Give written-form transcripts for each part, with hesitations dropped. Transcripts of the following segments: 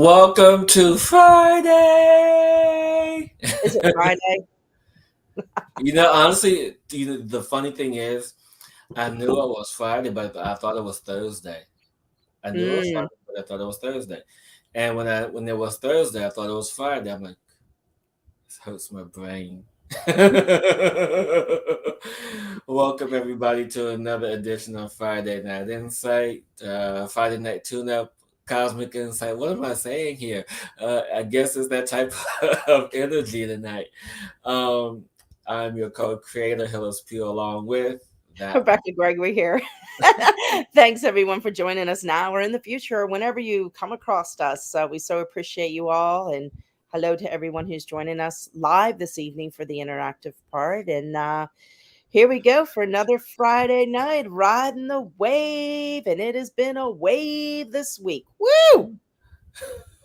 Welcome to Friday. Is it Friday? Honestly, the funny thing is, I knew it was Friday, but I thought it was Thursday. I knew it was Mm. Friday, but I thought it was Thursday. And when it was Thursday, I thought it was Friday. I'm like, this hurts my brain. Welcome everybody to another edition of Friday Night Insight, Friday Night Tune-Up, Cosmic Insight. What am I saying here? I guess it's that type of energy tonight. Um, I'm your co-creator, Hillis, Pugh, along with that. Rebecka Gregory here. Thanks everyone for joining us now or in the future, whenever you come across us. We so appreciate you all, and hello to everyone who's joining us live this evening for the interactive part. And here we go for another Friday night riding the wave, and it has been a wave this week. Woo!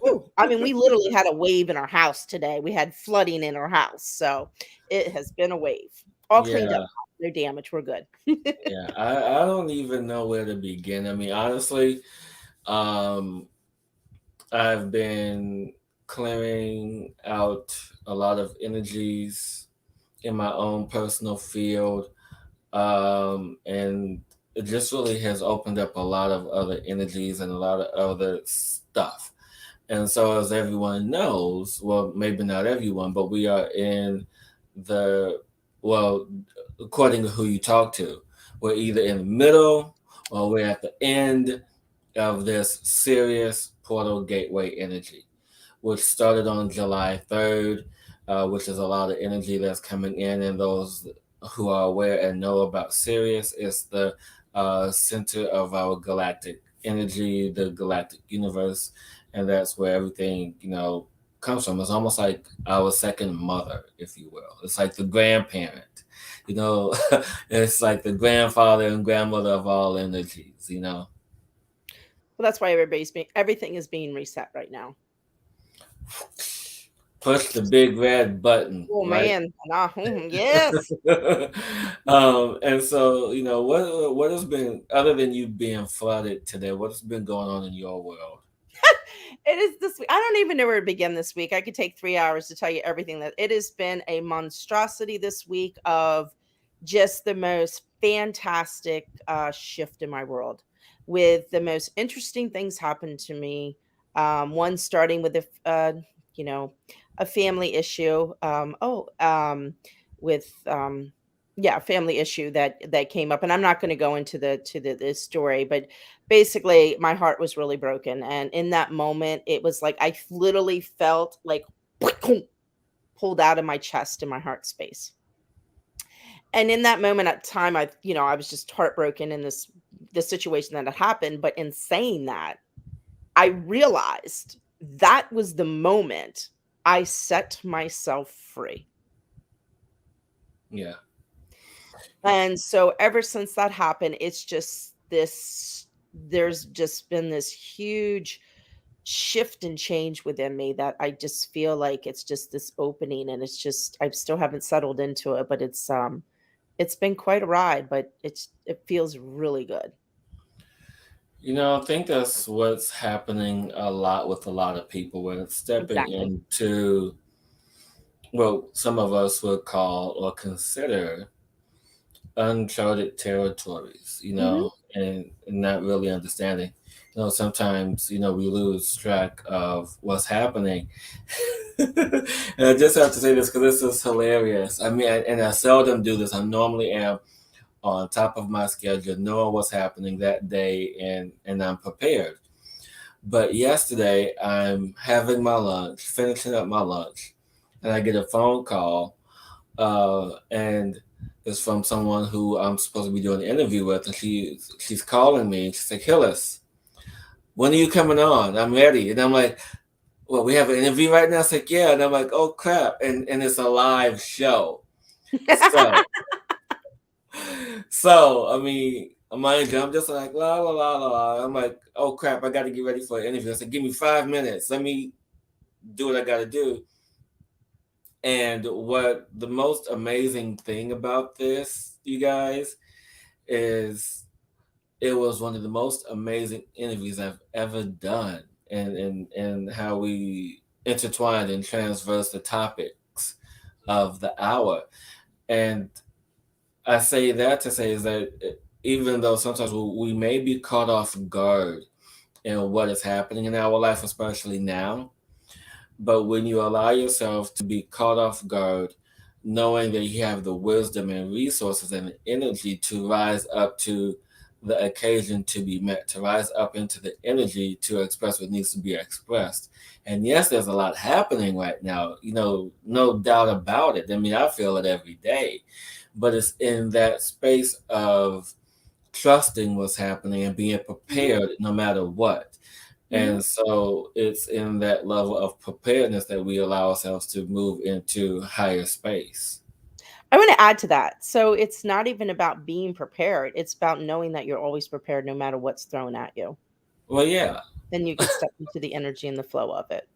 Woo. I mean, we literally had a wave in our house today. We had flooding in our house, so it has been a wave. All cleaned up, Yeah, no damage. We're good. yeah. I don't even know where to begin. I mean, honestly, um, I've been clearing out a lot of energies in my own personal field, and it just really has opened up a lot of other energies and a lot of other stuff. And so, as everyone knows, well, maybe not everyone, but we are in the, well, according to who you talk to, we're either in the middle or we're at the end of this serious portal gateway energy, which started on July 3rd, which is a lot of energy that's coming in. And those who are aware and know about Sirius is the center of our galactic energy, the galactic universe. And that's where everything, comes from. It's almost like our second mother, if you will. It's like the grandparent, you know, it's like the grandfather and grandmother of all energies. Well, that's why everything is being reset right now. Push the big red button, Oh right? man, yes. And so, what has been, other than you being flooded today, what's been going on in your world? It is this week. I don't even know where to begin this week. I could take 3 hours to tell you everything. That it has been a monstrosity this week of just the most fantastic shift in my world, with the most interesting things happen to me. One starting with you know, a family issue. With yeah, family issue that came up, and I'm not going to go into this story, but basically my heart was really broken, and in that moment it was like I literally felt like pulled out of my chest in my heart space. And in that moment at time, I was just heartbroken in this situation that had happened. But in saying that, I realized that was the moment I set myself free. Yeah. And so ever since that happened, it's just there's just been this huge shift and change within me that I just feel like it's just this opening, and it's just I still haven't settled into it, but it's been quite a ride, but it feels really good. I think that's what's happening a lot with a lot of people when it's stepping Exactly. into, well, some of us would call or consider uncharted territories, Mhm. and not really understanding. Sometimes, we lose track of what's happening. And I just have to say this because this is hilarious. I mean, and I seldom do this. I normally am on top of my schedule, knowing what's happening that day, and I'm prepared. But yesterday, I'm having my lunch, finishing up my lunch, and I get a phone call, and it's from someone who I'm supposed to be doing an interview with, and she's calling me, and she's like, "Hillis, when are you coming on? I'm ready." And I'm like, "Well, we have an interview right now." It's like, "Yeah," and I'm like, "Oh crap!" And it's a live show, so I mean, mind you, I'm just like la la la la la. I'm like, "Oh crap! I got to get ready for an interview." I said, "Give me 5 minutes. Let me do what I got to do." And what the most amazing thing about this, you guys, is it was one of the most amazing interviews I've ever done. and how we intertwine and transverse the topics of the hour. And I say that to say is that even though sometimes we may be caught off guard in what is happening in our life, especially now, but when you allow yourself to be caught off guard, knowing that you have the wisdom and resources and energy to rise up to the occasion to be met, to rise up into the energy to express what needs to be expressed. And yes, there's a lot happening right now, no doubt about it. I mean, I feel it every day, but it's in that space of trusting what's happening and being Mhm, prepared no matter what. mhm. And so it's in that level of preparedness that we allow ourselves to move into higher space. I wanna add to that. So it's not even about being prepared, it's about knowing that you're always prepared no matter what's thrown at you. Well, yeah. Then you could step into the energy and the flow of it.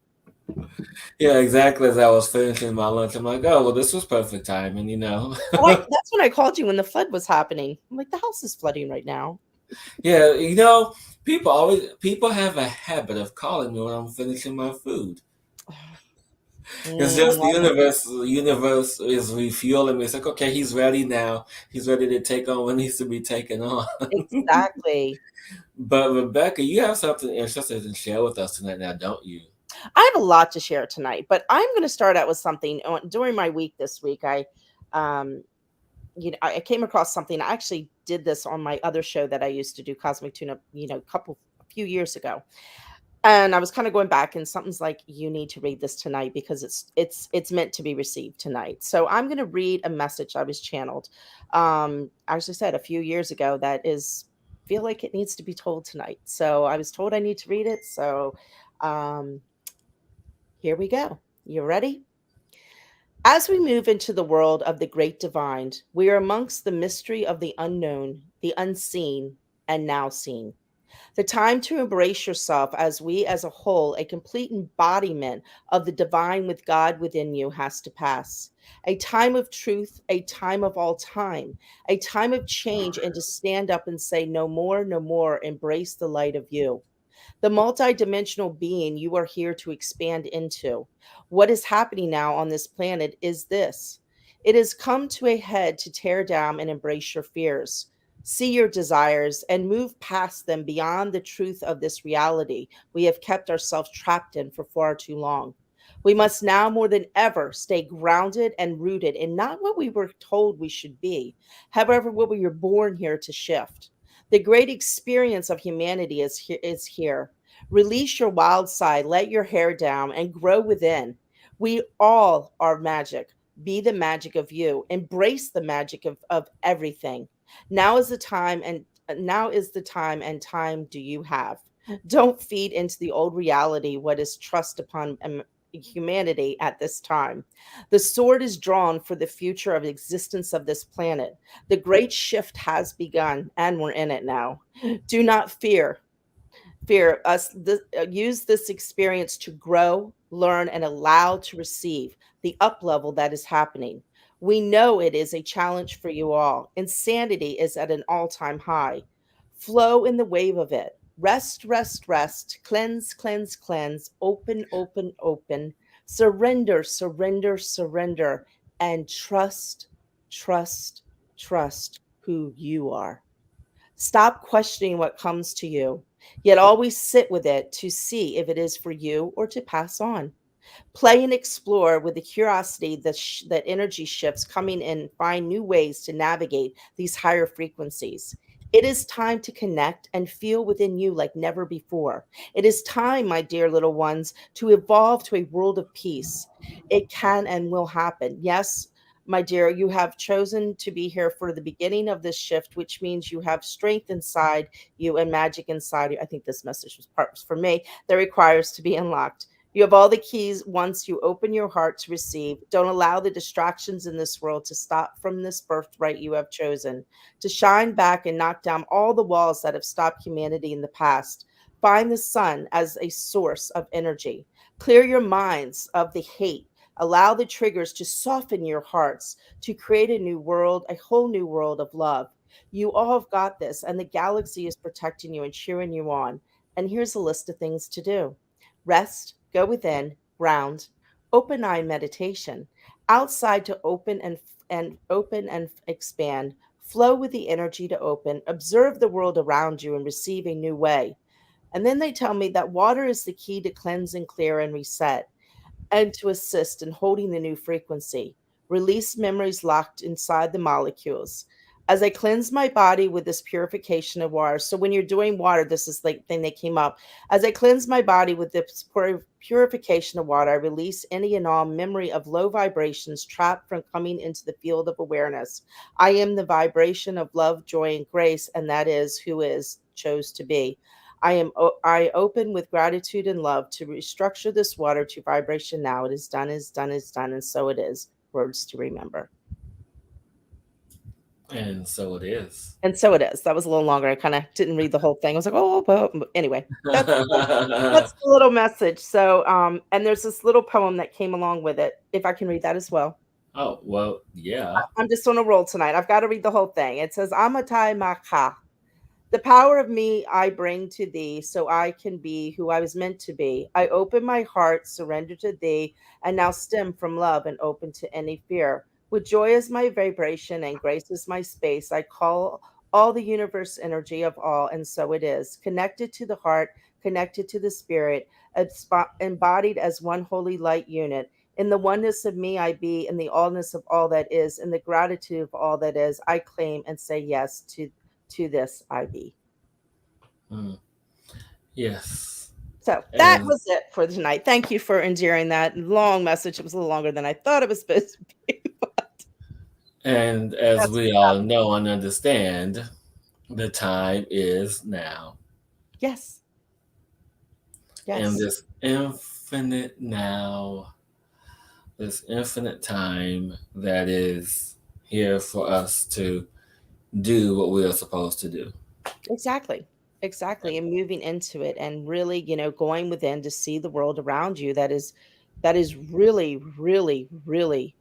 Yeah, exactly. As I was finishing my lunch, I'm like, oh, well, this was perfect timing. Oh, that's when I called you when the flood was happening. I'm like, "The house is flooding right now." Yeah, people have a habit of calling me when I'm finishing my food. It's just the I universe is refueling me. It's like, okay, he's ready now. He's ready to take on what needs to be taken on. exactly. But Rebecca, you have something interesting to share with us tonight now, don't you? I have a lot to share tonight, but I'm gonna start out with something during my week this week. Um, I came across something. I actually did this on my other show that I used to do, Cosmic Tune Up, a few years ago. And I was kind of going back and something's like, you need to read this tonight because it's meant to be received tonight. So I'm going to read a message I was channeled. I actually said a few years ago that is feel like it needs to be told tonight. So I was told I need to read it. So um here we go. You ready? As we move into the world of the great divine, we are amongst the mystery of the unknown, the unseen, and now seen. The time to embrace yourself as we as a whole, a complete embodiment of the divine with God within you, has to pass. A time of truth, a time of all time, a time of change, and to stand up and say, no more, no more, embrace the light of you. The multidimensional being you are here to expand into. What is happening now on this planet is this: it has come to a head to tear down and embrace your fears. See your desires and move past them beyond the truth of this reality we have kept ourselves trapped in for far too long. We must now more than ever stay grounded and rooted in not what we were told we should be, however, what we were born here to shift. The great experience of humanity is here. Release your wild side, let your hair down, and grow within. We all are magic. Be the magic of you. Embrace the magic of everything. Now is the time, and now is the time, and time do you have. Don't feed into the old reality what is trust upon humanity at this time. The sword is drawn for the future of existence of this planet. The great shift has begun, and we're in it now. Do not fear us. Use this experience to grow, learn, and allow to receive the up level that is happening. We know it is a challenge for you all. Insanity is at an all-time high. Flow in the wave of it. Rest, rest, rest. Cleanse, cleanse, cleanse. Open, open, open. Surrender, surrender, surrender. And trust, trust, trust who you are. Stop questioning what comes to you, yet always sit with it to see if it is for you or to pass on. Play and explore with the curiosity that energy shifts coming in, find new ways to navigate these higher frequencies. It is time to connect and feel within you like never before. It is time, my dear little ones, to evolve to a world of peace. It can and will happen. Yes, my dear, you have chosen to be here for the beginning of this shift, which means you have strength inside you and magic inside you. I think this message was for me that requires to be unlocked. You have all the keys once you open your heart to receive. Don't allow the distractions in this world to stop from this birthright you have chosen. To shine back and knock down all the walls that have stopped humanity in the past. Find the sun as a source of energy. Clear your minds of the hate. Allow the triggers to soften your hearts to create a new world, a whole new world of love. You all have got this, and the galaxy is protecting you and cheering you on. And here's a list of things to do. Rest, go within, ground, open eye meditation, outside to open and expand, flow with the energy to open, observe the world around you and receive a new way. And then they tell me that water is the key to cleanse and clear and reset and to assist in holding the new frequency, release memories locked inside the molecules. As I cleanse my body with this purification of water. So when you're doing water, this is the thing that came up. As I cleanse my body with this purification of water, I release any and all memory of low vibrations trapped from coming into the field of awareness. I am the vibration of love, joy, and grace, and that is who is chose to be. I open with gratitude and love to restructure this water to vibration now. It is done, is done, is done, and so it is. Words to remember. And so it is. And so it is. That was a little longer. I kind of didn't read the whole thing. I was like, oh, but anyway, that's the little message. So, and there's this little poem that came along with it. If I can read that as well. Oh, well, yeah. I'm just on a roll tonight. I've got to read the whole thing. It says, Amatai Maka. The power of me I bring to thee, so I can be who I was meant to be. I open my heart, surrender to thee, and now stem from love and open to any fear. With joy as my vibration and grace as my space, I call all the universe energy of all, and so it is. Connected to the heart, connected to the spirit, embodied as one holy light unit. In the oneness of me I be, in the allness of all that is, in the gratitude of all that is, I claim and say yes to this I be. Mm, yes. So that And was it for tonight. Thank you for enduring that long message. It was a little longer than I thought it was supposed to be, but and as that's we all know and understand, the time is now. yes, And yes, this infinite now, this infinite time that is here for us to do what we are supposed to do. exactly. Exactly. And moving into it and really, going within to see the world around you that is really, really, really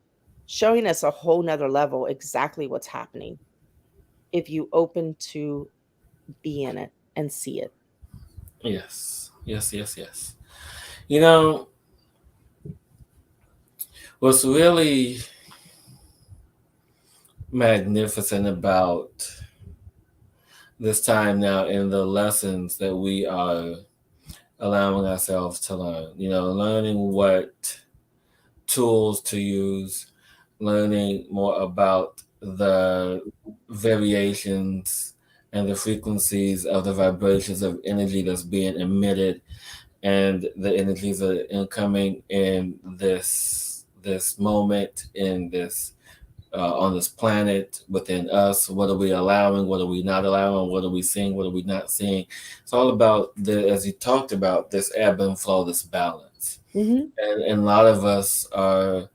showing us a whole nother level exactly what's happening if you open to be in it and see it. Yes, yes, yes, yes. You know, what's really magnificent about this time now in the lessons that we are allowing ourselves to learn, learning what tools to use, learning more about the variations and the frequencies of the vibrations of energy that's being emitted and the energies that are incoming in this moment in this on this planet within us. What are we allowing? What are we not allowing? What are we seeing? What are we not seeing? It's all about as you talked about, this ebb and flow, this balance. Hmm. And a lot of us are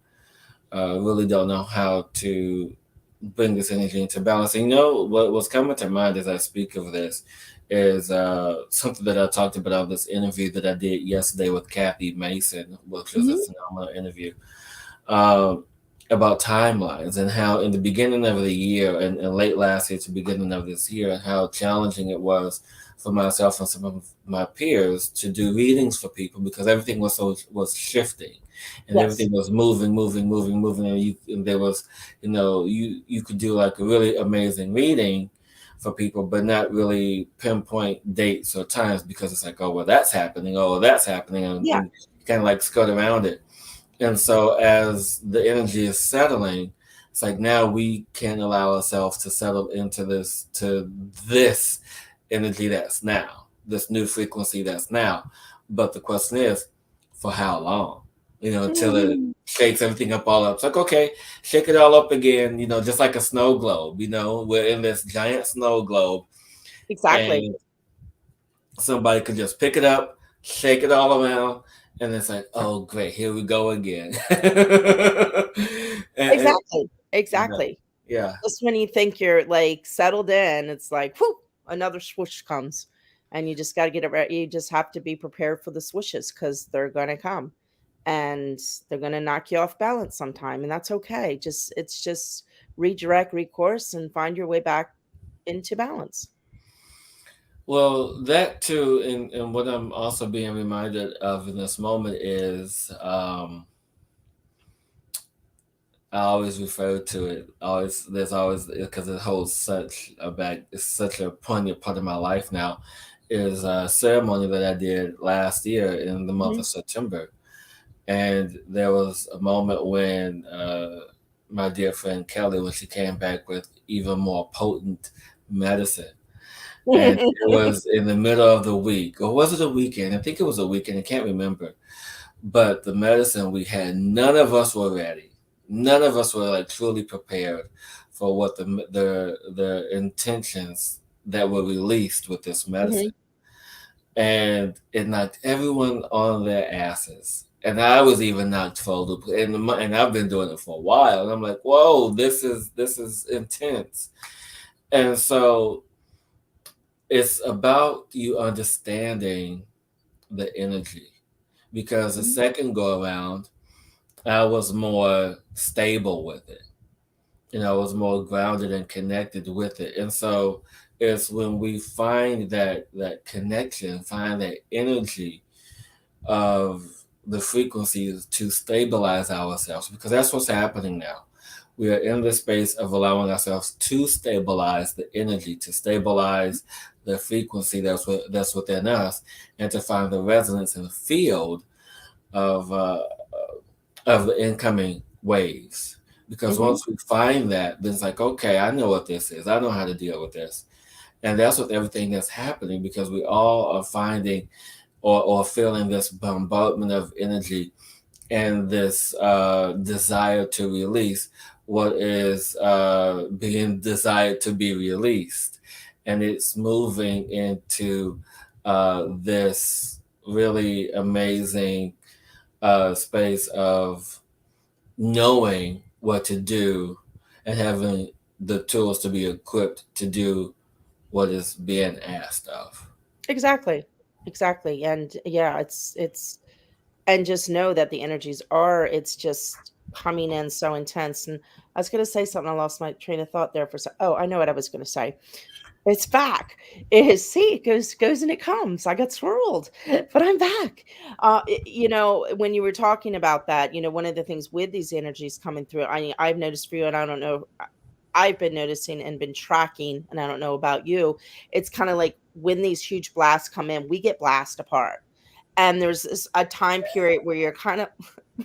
really don't know how to bring this energy into balance. And what's coming to mind as I speak of this is something that I talked about on this interview that I did yesterday with Kathy Mason, which was a Hmm. phenomenal interview. Um, about timelines and how in the beginning of the year and late last year to beginning of this year, how challenging it was for myself and some of my peers to do readings for people because everything was shifting and Yes. everything was moving, and there was, you could do like a really amazing reading for people, but not really pinpoint dates or times because it's like, oh well, that's happening, oh that's happening, Yeah. and kind of like skirt around it. And so as the energy is settling, it's like now we can allow ourselves to settle into this energy that's now, this new frequency that's now. But the question is, for how long? Until it Mhm. shakes everything up all up. It's like, okay, shake it all up again, just like a snow globe, we're in this giant snow globe Exactly. and somebody could just pick it up, shake it all around, and it's like, oh, great, here we go again. and, Exactly. yeah, Exactly. yeah, Just when you think you're, like, settled in, it's like, whoo, another swoosh comes, and you just gotta get it right. You just have to be prepared for the swooshes because 'cause they're gonna come, and they're gonna knock you off balance sometime, and that's okay. It's just redirect, recourse, and find your way back into balance. Well, that too, and what I'm also being reminded of in this moment is I always refer to it. Always, there's always because it holds such a back. It's such a poignant part of my life now. Is a ceremony that I did last year in the month Mhm. of September, and there was a moment when my dear friend Kelly, when she came back with even more potent medicine, and it was in the middle of the week, or was it a weekend? I think it was a weekend. I can't remember. But the medicine we had, none of us were ready. None of us were like truly prepared for what the intentions that were released with this medicine, Mhm. and it knocked everyone on their asses. And I was even knocked for a loop, and I've been doing it for a while. And I'm like, whoa, this is intense. And so it's about you understanding the energy, because the Mhm. second go around I was more stable with it. I was more grounded and connected with it. And so it's when we find that connection, find that energy of the frequencies to stabilize ourselves, because that's what's happening now. We are in the space of allowing ourselves to stabilize the energy, to stabilize the frequency that's within us, and to find the resonance and field of the incoming waves. Because Mhm. once we find that, then it's like, okay, I know what this is. I know how to deal with this. And that's with everything that's happening, because we all are finding or feeling this bombardment of energy and this desire to release what is being desired to be released. And it's moving into this really amazing space of knowing what to do and having the tools to be equipped to do what is being asked of. Exactly. Exactly. And yeah, it's and just know that the energies are it's just coming in so intense. And I was going to say something, I lost my train of thought there for oh, I know what I was going to say. It's back. It is, see, it goes and it comes. I got swirled, but I'm back. When you were talking about that, one of the things with these energies coming through, I've noticed for you, and I don't know, I've been noticing and been tracking, and I don't know about you. It's kind of like when these huge blasts come in, we get blast apart. And there's a time period where you're kind of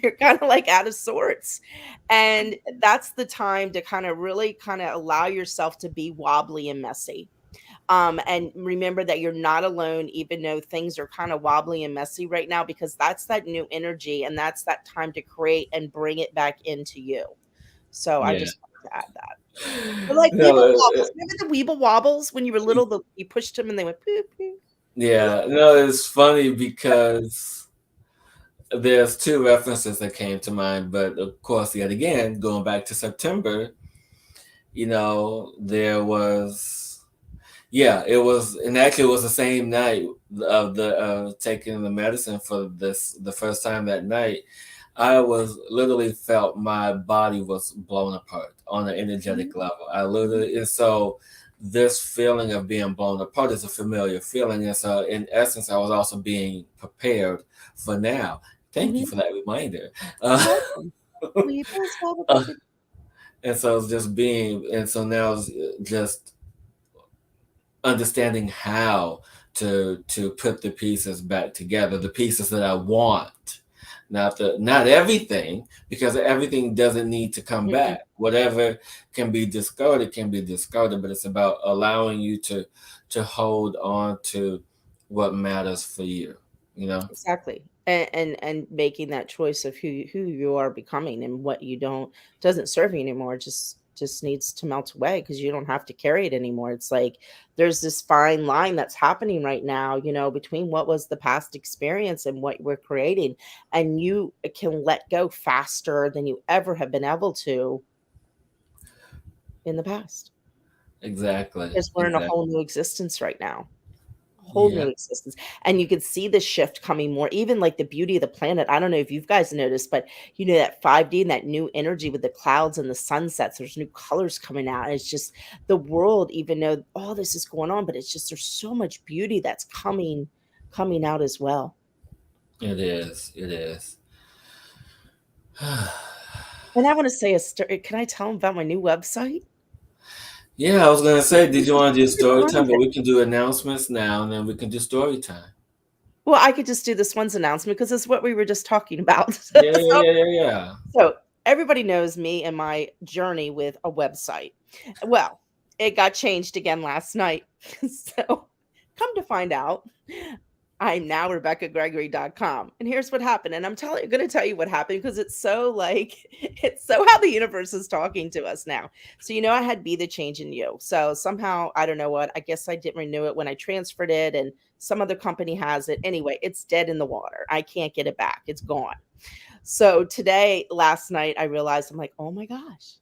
you're kind of like out of sorts. And that's the time to kind of really kind of allow yourself to be wobbly and messy. And remember that you're not alone, even though things are kind of wobbly and messy right now, because that's that new energy and that's that time to create and bring it back into you. So I Yeah. just wanted to add that. Or like No, Weeble Wobbles. Remember the Weeble Wobbles when you were little? You pushed them and they went poop, poop. yeah. No, it's funny because there's two references that came to mind, but of course, yet again, going back to September, there was, yeah, it was, and actually, it was the same night of the taking the medicine for this the first time that night. I was literally felt my body was blown apart on an Mhm, energetic level. I mhm, literally, and so this feeling of being blown apart is a familiar feeling. And so, in essence, I was also being prepared for now. Thank you mhm. for that reminder. You're Uh, welcome. Weebles uh, Wobbles. and so it's just being, and so now it's just understanding how to put the pieces back together, the pieces that I want, not everything, because everything doesn't need to come Mm-mm. back. Whatever can be discarded, but it's about allowing you to hold on to what matters for you, you know? Exactly. And making that choice of who you are becoming and what you don't doesn't serve you anymore just needs to melt away because you don't have to carry it anymore. It's like there's this fine line that's happening right now, between what was the past experience and what we're creating. And you can let go faster than you ever have been able to in the past Exactly, because we're in a exactly. whole new existence right now. whole Yeah, new existence. And you could see the shift coming more, even like the beauty of the planet. I don't know if you guys noticed, but that 5D and that new energy with the clouds and the sunsets, there's new colors coming out. And it's just the world, even though all this is going on, but it's just there's so much beauty that's coming out as well. it is. It is. And I want to say a story. Can I tell them about my new website? Yeah, I was gonna say, did This you is want to do super story time? But private. we can do announcements now, and then we can do story time. Well, I could just do this one's announcement because it's what we were just talking about. Yeah, yeah, yeah, yeah, yeah. So everybody knows me and my journey with a website. Well, it got changed again last night. So come to find out, I'm now RebeckaGregory.com. And here's what happened. And I'm going to tell you what happened because it's so like, it's so how the universe is talking to us now. So, I had Be the Change in You. So somehow, I don't know what, I guess I didn't renew it when I transferred it and some other company has it. Anyway, it's dead in the water. I can't get it back. It's gone. So last night, I realized I'm like, oh my gosh.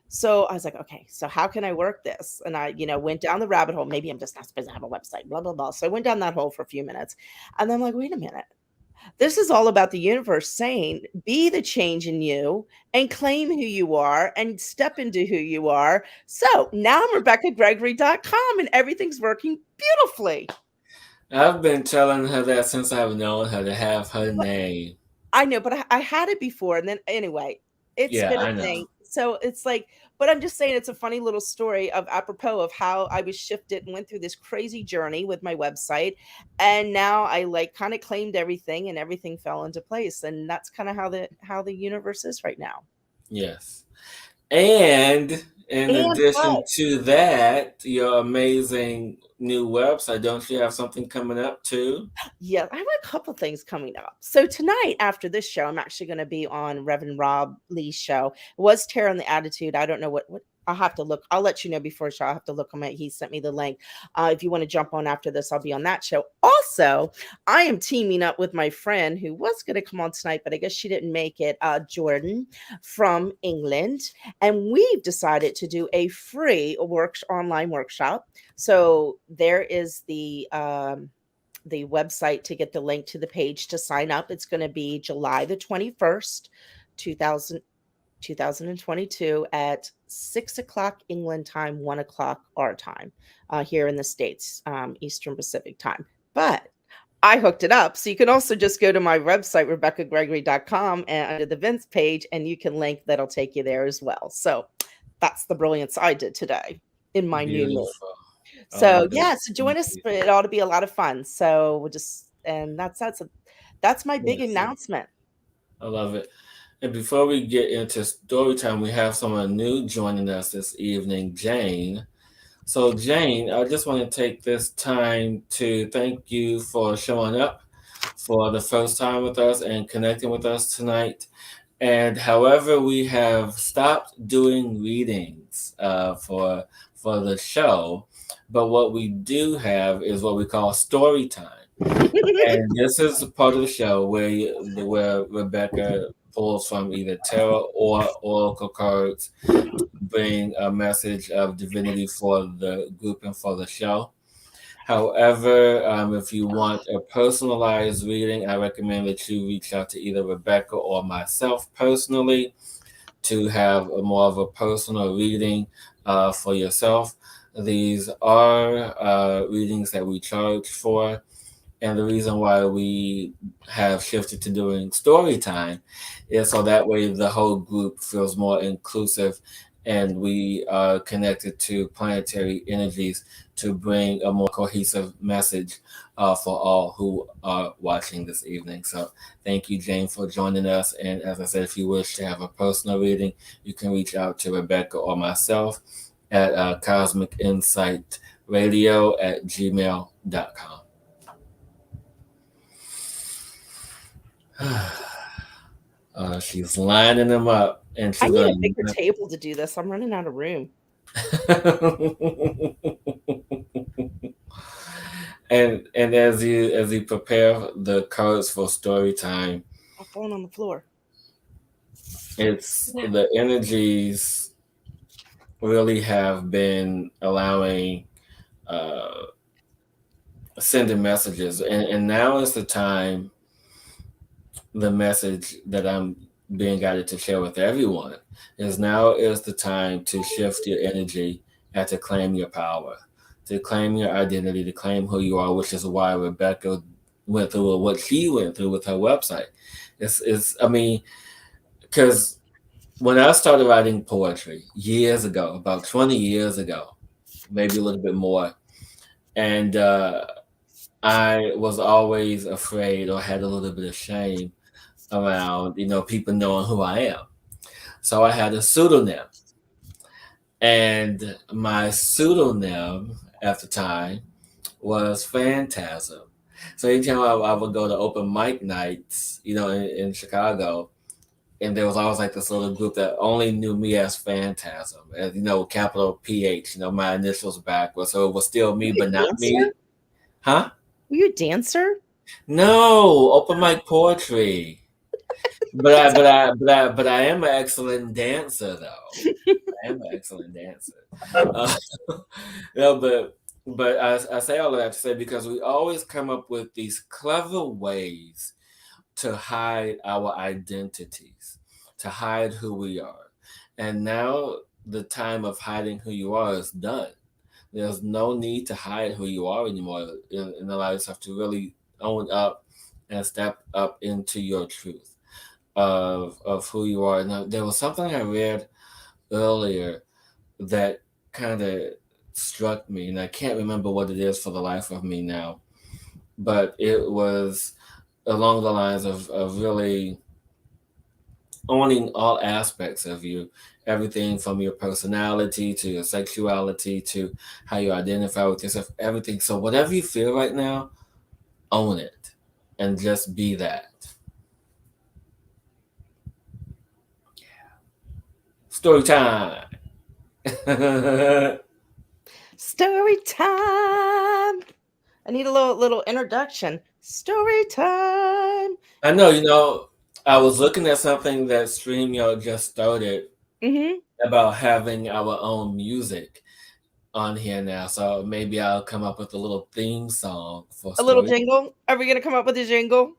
So I was like, okay, so how can I work this? And I, went down the rabbit hole. Maybe I'm just not supposed to have a website, blah, blah, blah. So I went down that hole for a few minutes. And then I'm like, wait a minute. This is all about the universe saying, be the change in you and claim who you are and step into who you are. So now I'm RebeckaGregory.com and everything's working beautifully. I've been telling her that since I've known her to have her name. I know, but I had it before, and then anyway, it's Yeah, been I a know. thing. So it's like, but I'm just saying it's a funny little story of apropos of how I was shifted and went through this crazy journey with my website, and now I like kind of claimed everything, and everything fell into place, and that's kind of how the universe is right now. Yes. And in And addition what? to that, your amazing new website, don't you have something coming up too? Yeah, I have a couple things coming up. So tonight, after this show, I'm actually going to be on Reverend Rob Lee's show. It was Terror and the Attitude. I don't know what I'll have to look. I'll let you know before the show. I'll have to look on it. He sent me the link. If you want to jump on after this, I'll be on that show. Also, I am teaming up with my friend who was going to come on tonight, but I guess she didn't make it, Jordan from England. And we've decided to do a free online workshop. So there is the website to get the link to the page to sign up. It's going to be July the 21st, 2022 at 6 o'clock England time, 1 o'clock our time here in the States, Eastern Pacific time. But I hooked it up. So you can also just go to my website, RebeckaGregory.com, and under the events page, and you can link that'll take you there as well. So that's the brilliance I did today in my new me. Beautiful. I So love it. yeah, so join us. It ought to be a lot of fun. So we'll just and that's my big Yes, announcement. I love it. And before we get into story time, we have someone new joining us this evening, Jane. So, Jane, I just want to take this time to thank you for showing up for the first time with us and connecting with us tonight. And however, we have stopped doing readings for the show, but what we do have is what we call story time. And this is a part of the show where Rebecka pulls from either tarot or oracle cards to bring a message of divinity for the group and for the show. However, if you want a personalized reading, I recommend that you reach out to either Rebecka or myself personally to have more of a personal reading for yourself. These are readings that we charge for. And the reason why we have shifted to doing story time is so that way the whole group feels more inclusive and we are connected to planetary energies to bring a more cohesive message for all who are watching this evening. So thank you, Jane, for joining us. And as I said, if you wish to have a personal reading, you can reach out to Rebecka or myself at cosmicinsightradio@gmail.com. She's lining them up, and I she's need going a bigger table to do this. I'm running out of room. to. And as you prepare the cards for story time, I'm falling on the floor. it's the energies really have been allowing uh, sending messages, and now is the time, the message that I'm being guided to share with everyone is now is the time to shift your energy and to claim your power, to claim your identity, to claim who you are, which is why Rebecca went through what she went through with her website. I mean, because when I started writing poetry years ago, about 20 years ago, maybe a little bit more, and I was always afraid or had a little bit of shame around, people knowing who I am. So I had a pseudonym, and my pseudonym at the time was Phantasm. So anytime I would go to open mic nights, in Chicago, and there was always like this little group that only knew me as Phantasm, as capital PH, my initials backwards, so it was still Were me, you but a not dancer? me. Huh? Were you a dancer? No, open mic poetry. But I, That's but I, but I, but I am an excellent dancer, though. I am an excellent dancer. Uh, no, but I say all of that to say because we always come up with these clever ways to hide our identities, to hide who we are. And now the time of hiding who you are is done. There's no need to hide who you are anymore, and allow yourself to really own up and step up into your truth of who you are. Now, there was something I read earlier that kind of struck me, and I can't remember what it is for the life of me now, but it was along the lines of really owning all aspects of you, everything from your personality to your sexuality to how you identify with yourself, everything. So, whatever you feel right now, own it and just be that. Story time. I story time. I need a little introduction. Story time. know, I was looking at something that StreamYard just started Hmm. about having our own music on here now. So maybe I'll come up with a little theme song for A little story. jingle. Are we gonna come up with a jingle?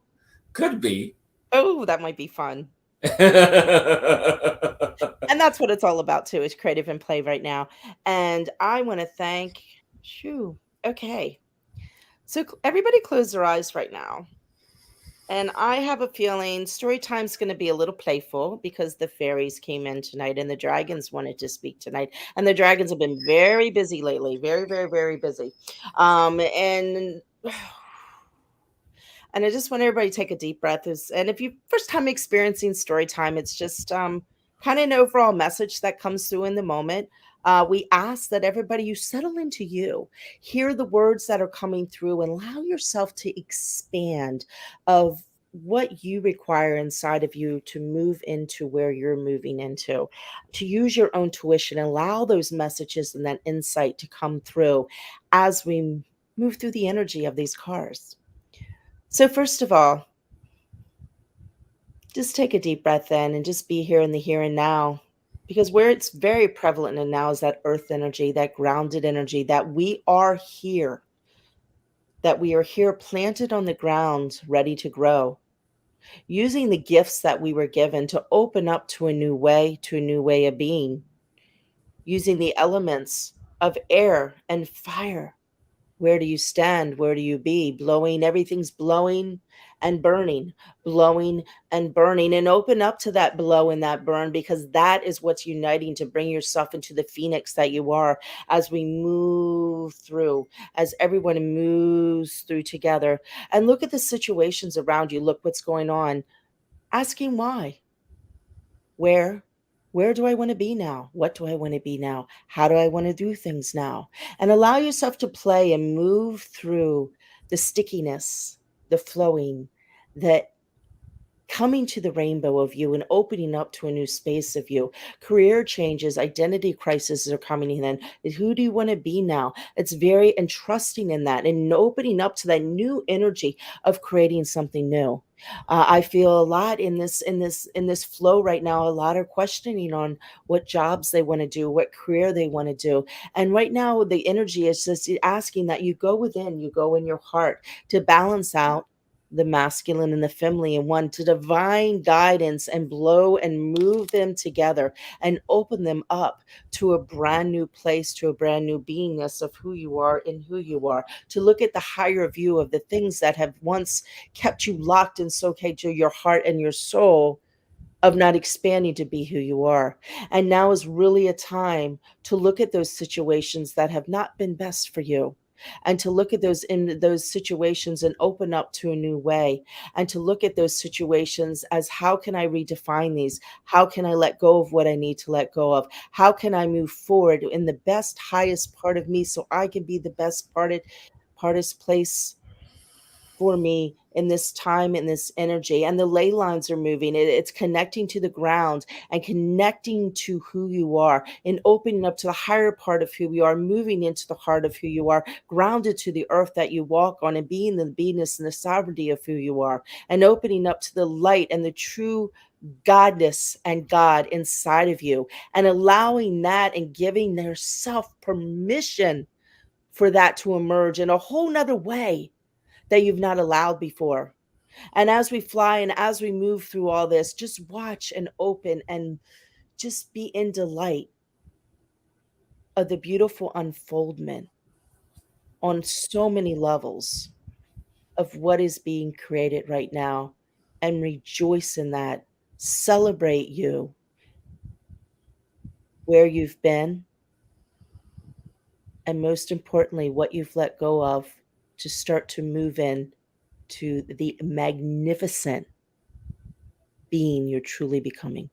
Could be. Oh, that might be fun. And that's what it's all about too, is creative and play right now. And I want to thank shoo. Okay. So everybody close their eyes right now. And I have a feeling story time's going to be a little playful because the fairies came in tonight and the dragons wanted to speak tonight. And the dragons have been very busy lately, very, very, very busy. And and I just want everybody to take a deep breath. And if you first time experiencing story time, it's just kind of an overall message that comes through in the moment. We ask that everybody you settle into you, hear the words that are coming through, and allow yourself to expand of what you require inside of you to move into where you're moving into, to use your own tuition, allow those messages and that insight to come through as we move through the energy of these cars. So, first of all, just take a deep breath in and just be here in the here and now. Because where it's very prevalent in now is that earth energy, that grounded energy, that we are here, that we are here planted on the ground, ready to grow, using the gifts that we were given to open up to a new way of being, using the elements of air and fire. Where do you stand? Where do you be? Blowing, everything's blowing and burning, and open up to that blow and that burn because that is what's uniting to bring yourself into the phoenix that you are as we move through, as everyone moves through together. And look at the situations around you. Look what's going on. Asking why, where, where do I want to be now? What do I want to be now? How do I want to do things now? And allow yourself to play and move through the stickiness, the flowing, the coming to the rainbow of you and opening up to a new space of you. Career changes, identity crises are coming in. Who do you want to be now? It's very and trusting in that and opening up to that new energy of creating something new. I feel a lot in this flow right now. A lot are questioning on what jobs they want to do, what career they want to do, and right now the energy is just asking that you go within, you go in your heart to balance out the masculine and the feminine in one, to divine guidance and blow and move them together and open them up to a brand new place, to a brand new beingness of who you are and who you are, to look at the higher view of the things that have once kept you locked and so okay to your heart and your soul of not expanding to be who you are. And now is really a time to look at those situations that have not been best for you, and to look at those in those situations and open up to a new way, and to look at those situations as, how can I redefine these? How can I let go of what I need to let go of? How can I move forward in the best, highest part of me so I can be the best partest place for me in this time, in this energy? And the ley lines are moving. It's connecting to the ground and connecting to who you are and opening up to the higher part of who you are, moving into the heart of who you are, grounded to the earth that you walk on, and being the beingness and the sovereignty of who you are, and opening up to the light and the true godness and God inside of you, and allowing that and giving their self permission for that to emerge in a whole nother way that you've not allowed before. And as we fly and as we move through all this, just watch and open and just be in delight of the beautiful unfoldment on so many levels of what is being created right now, and rejoice in that. Celebrate you, where you've been, and most importantly, what you've let go of, to start to move in to the magnificent being you're truly becoming.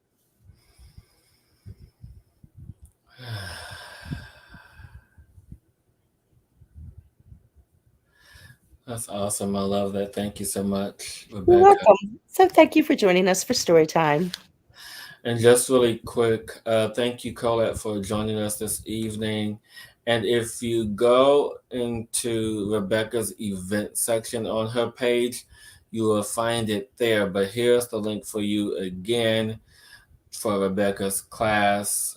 That's awesome. I love that. Thank you so much, You're Rebecca. welcome. So thank you for joining us for story time. And just really quick, thank you, Colette, for joining us this evening. And if you go into Rebecca's event section on her page, you will find it there. But here's the link for you again for Rebecca's class,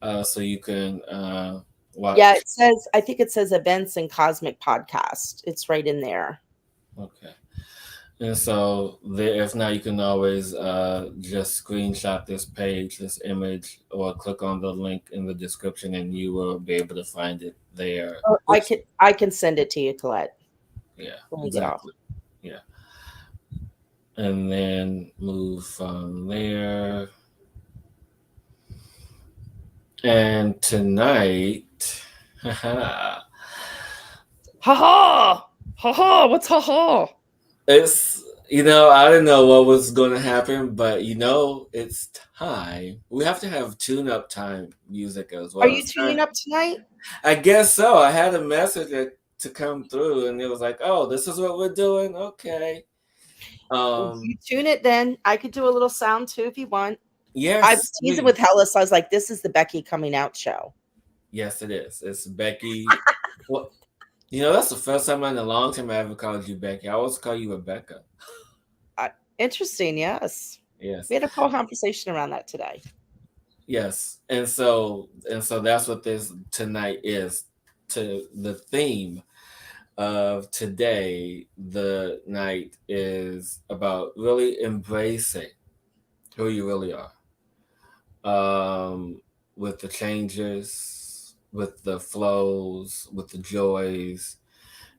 so you can Yeah, watch. it says, I think it says events and cosmic podcast. It's right in there. Okay. And so, there, if not, you can always just screenshot this page, this image, or click on the link in the description, and you will be able to find it there. Or Oops. I can send it to you, Colette, Yeah, when we get off. exactly. Yeah. And then move from there. And tonight, Ha ha! Ha ha! What's ha ha? it's, I didn't know what was going to happen, but it's time. We have to have tune up time music as Are well. you tuning up tonight? I guess so. I had a message to come through, and it was like, "Oh, this is what we're doing." Okay. Well, Um. you tune it then. I could do a little sound too if you want. I was Yes, teasing please. with Hillis. I was like, this is the Becky coming out show. Yes, it is. It's Becky. Well, that's the first time in a long time I ever called you Becky. I always call you Rebecca. Uh, Interesting. Yes. Yes. We had a whole conversation around that today. Yes. And so that's what this tonight is. To the theme of today, the night is about really embracing who you really are. um, with the changes, with the flows, with the joys,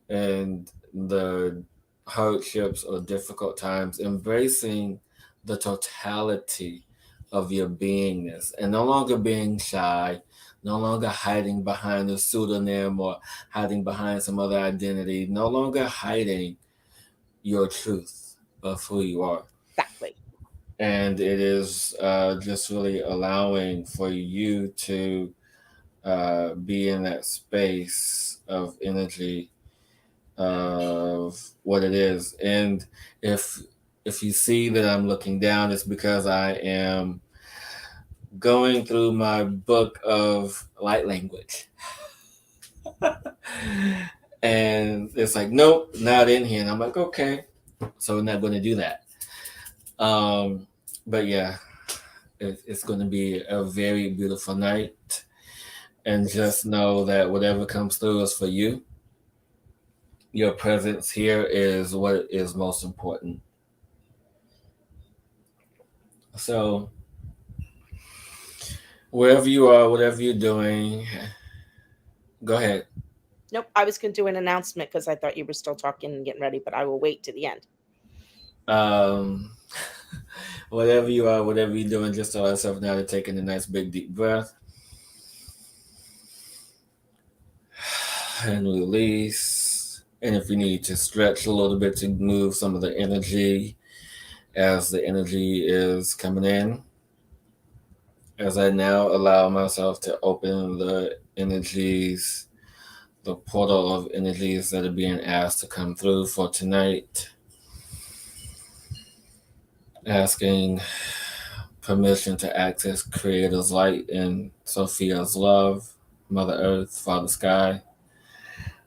and the hardships or difficult times, embracing the totality of your beingness and no longer being shy, no longer hiding behind a pseudonym or hiding behind some other identity, no longer hiding your truth of who you are. Exactly. And it is just really allowing for you to be in that space of energy of what it is. And if If you see that I'm looking down, it's because I am going through my book of light language. And it's like, nope, not in here. And I'm like, okay, so we're not going to do that. Um, but yeah, it's going to be a very beautiful night. And Yes. just know that whatever comes through is for you. Your presence here is what is most important. So, wherever you are, whatever you're doing, go ahead. Nope, I was going to do an announcement because I thought you were still talking and getting ready, but I will wait to the end. Um, whatever you are, whatever you're doing, just tell yourself now to taking a nice big deep breath and release. And if you need to stretch a little bit to move some of the energy as the energy is coming in, as I now allow myself to open the energies, the portal of energies that are being asked to come through for tonight, asking permission to access Creator's light and Sophia's love, Mother Earth, Father Sky,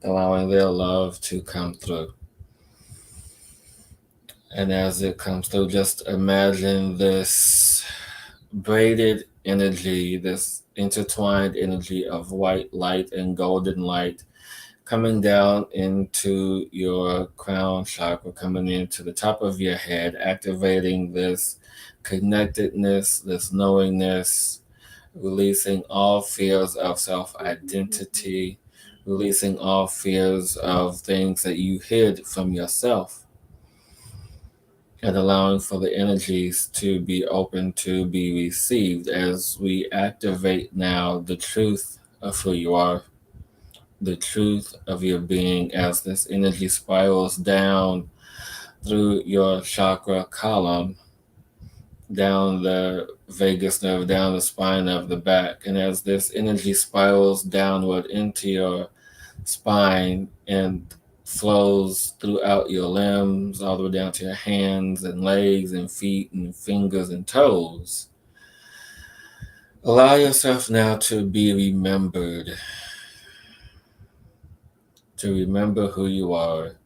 allowing their love to come through. And as it comes through, just imagine this braided energy, this intertwined energy of white light and golden light coming down into your crown chakra, coming into the top of your head, activating this connectedness, this knowingness, releasing all fears of self identity, releasing all fears of things that you hid from yourself, and allowing for the energies to be open to be received as we activate now the truth of who you are, the truth of your being, as this energy spirals down through your chakra column, down the vagus nerve, down the spine of the back. And as this energy spirals downward into your spine and flows throughout your limbs, all the way down to your hands and legs and feet and fingers and toes, allow yourself now to be remembered, to remember who you are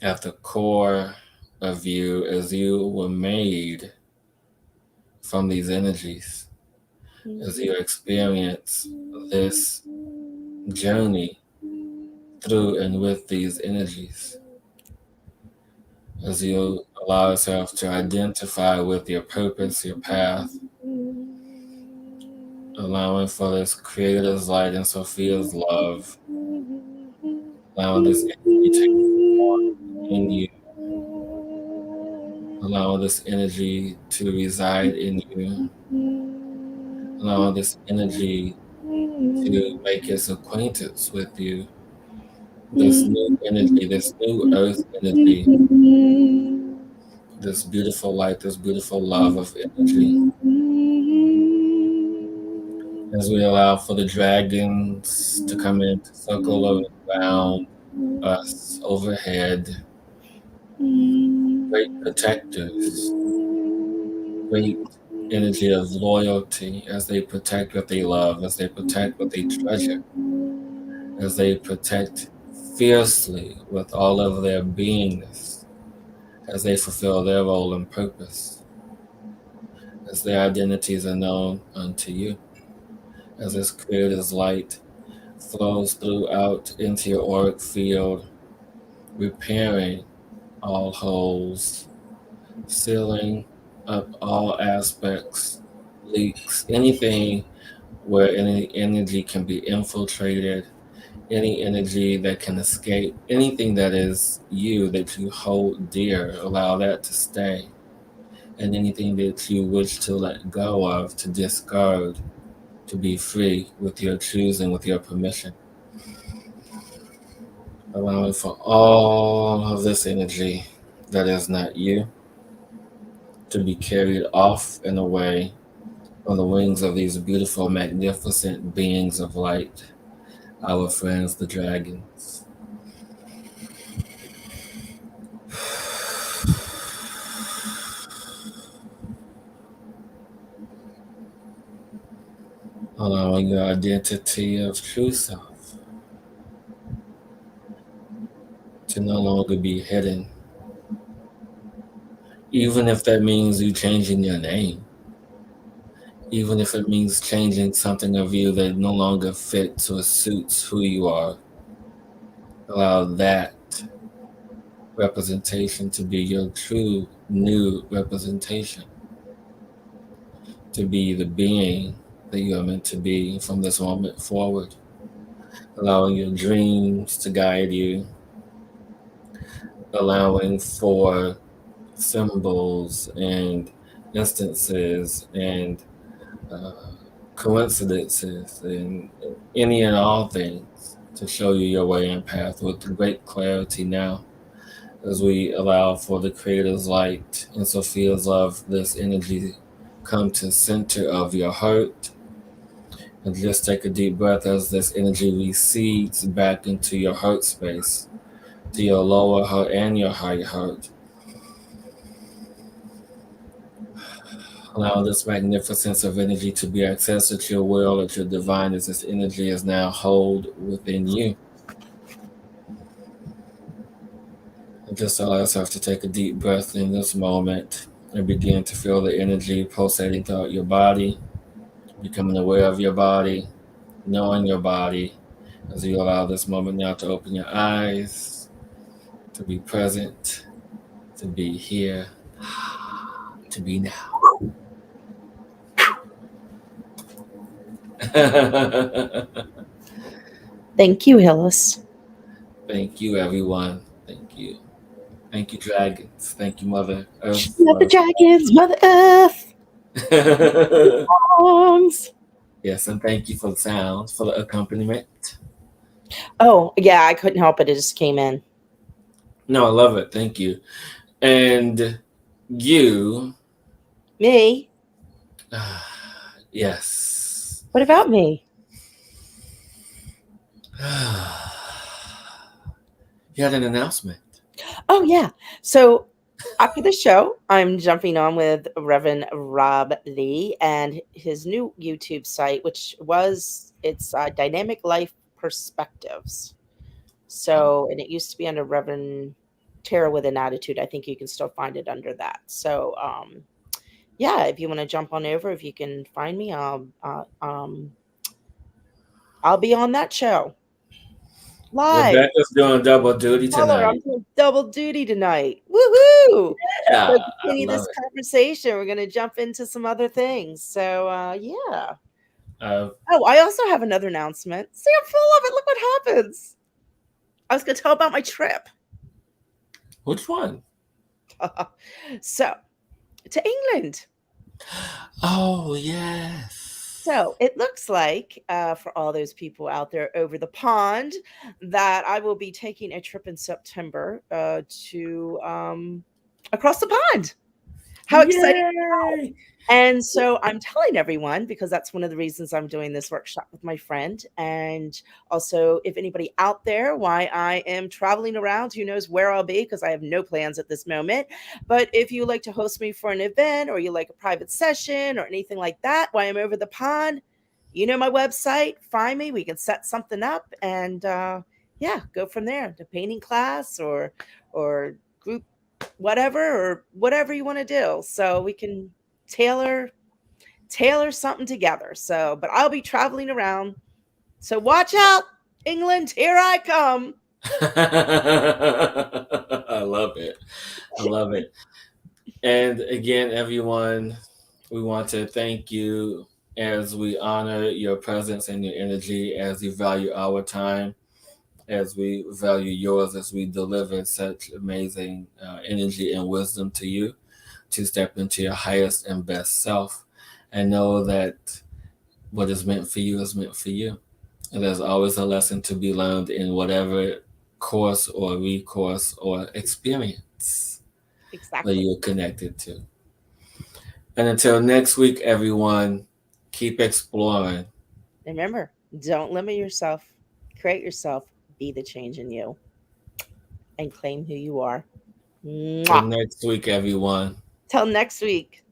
at the core of you, as you were made from these energies, as you experience this journey through and with these energies, as you allow yourself to identify with your purpose, your path, allowing for this Creator's light and Sophia's love, allowing this energy to form in you, allowing this energy to reside in you, allowing this energy to make its acquaintance with you, this new energy, this new earth energy, this beautiful light, this beautiful love of energy. As we allow for the dragons to come in to circle around us overhead, great protectors, great energy of loyalty as they protect what they love, as they protect what they treasure, as they protect fiercely with all of their beingness, as they fulfill their role and purpose, as their identities are known unto you, as this Creator's light flows throughout into your auric field, repairing all holes, sealing up all aspects, leaks, anything where any energy can be infiltrated, any energy that can escape, anything that is you that you hold dear, allow that to stay. And anything that you wish to let go of, to discard, to be free with your choosing, with your permission. Allowing for all of this energy that is not you to be carried off and away on the wings of these beautiful, magnificent beings of light, our friends, the dragons. allowing your identity of true self to no longer be hidden, even if that means you changing your name, even if it means changing something of you that no longer fits or suits who you are. Allow that representation to be your true new representation, to be the being that you are meant to be from this moment forward, allowing your dreams to guide you, allowing for symbols and instances and uh, coincidences and any and all things to show you your way and path with great clarity now, as we allow for the Creator's light and Sophia's love, this energy come to center of your heart. And just take a deep breath as this energy recedes back into your heart space, to your lower heart and your higher heart. Allow this magnificence of energy to be accessed at your will, at your divine, as this energy is now hold within you. And just allow yourself to take a deep breath in this moment and begin to feel the energy pulsating throughout your body, becoming aware of your body, knowing your body, as you allow this moment now to open your eyes, to be present, to be here, to be now. Thank you, Hillis. Thank you, everyone. Thank you. Thank you, dragons. Thank you, Mother Earth. Mother dragons, Mother Earth, songs. Yes, and thank you for the sounds, for the accompaniment. Oh, yeah, I couldn't help it. It just came in. No, I love it. Thank you. And you, Me? yes. What about me? You had an announcement. Oh, yeah. So after the show, I'm jumping on with Reverend Rob Lee and his new YouTube site, which was it's Dynamic Life Perspectives. Oh, So, and it used to be under Reverend Tara with an Attitude. I think you can still find it under that. So, yeah, if you want to jump on over, if you can find me, I'll be on that show live. Rebecca's doing double duty Color, I'm tonight. doing double duty tonight. Woohoo! Yeah, So I continue love this conversation. We're gonna jump into some other things. So yeah. it. Oh, I also have another announcement. See, I'm full of it. Look what happens. I was gonna tell about my trip. Which one? So to England. Oh, yes. So it looks like, for all those people out there over the pond, that I will be taking a trip in September to across the pond. How exciting! Yay! And so I'm telling everyone because that's one of the reasons I'm doing this workshop with my friend. And also, if anybody out there, why I am traveling around, who knows where I'll be because I have no plans at this moment. But if you like to host me for an event or you like a private session or anything like that, while I'm over the pond, you know my website, find me. We can set something up and yeah, go from there. The painting class or group whatever or whatever you want to do. So we can tailor something together. So, but I'll be traveling around. So watch out, England, here I come. I love it. I love it. And again, everyone, we want to thank you as we honor your presence and your energy, as we value our time, as we value yours, as we deliver such amazing energy and wisdom to you to step into your highest and best self and know that what is meant for you is meant for you. And there's always a lesson to be learned in whatever course or recourse or experience that Exactly. you're connected to. And until next week, everyone, keep exploring. Remember, don't limit yourself. Create yourself. Be the change in you and claim who you are. Till Mwah. next week, everyone. Till next week.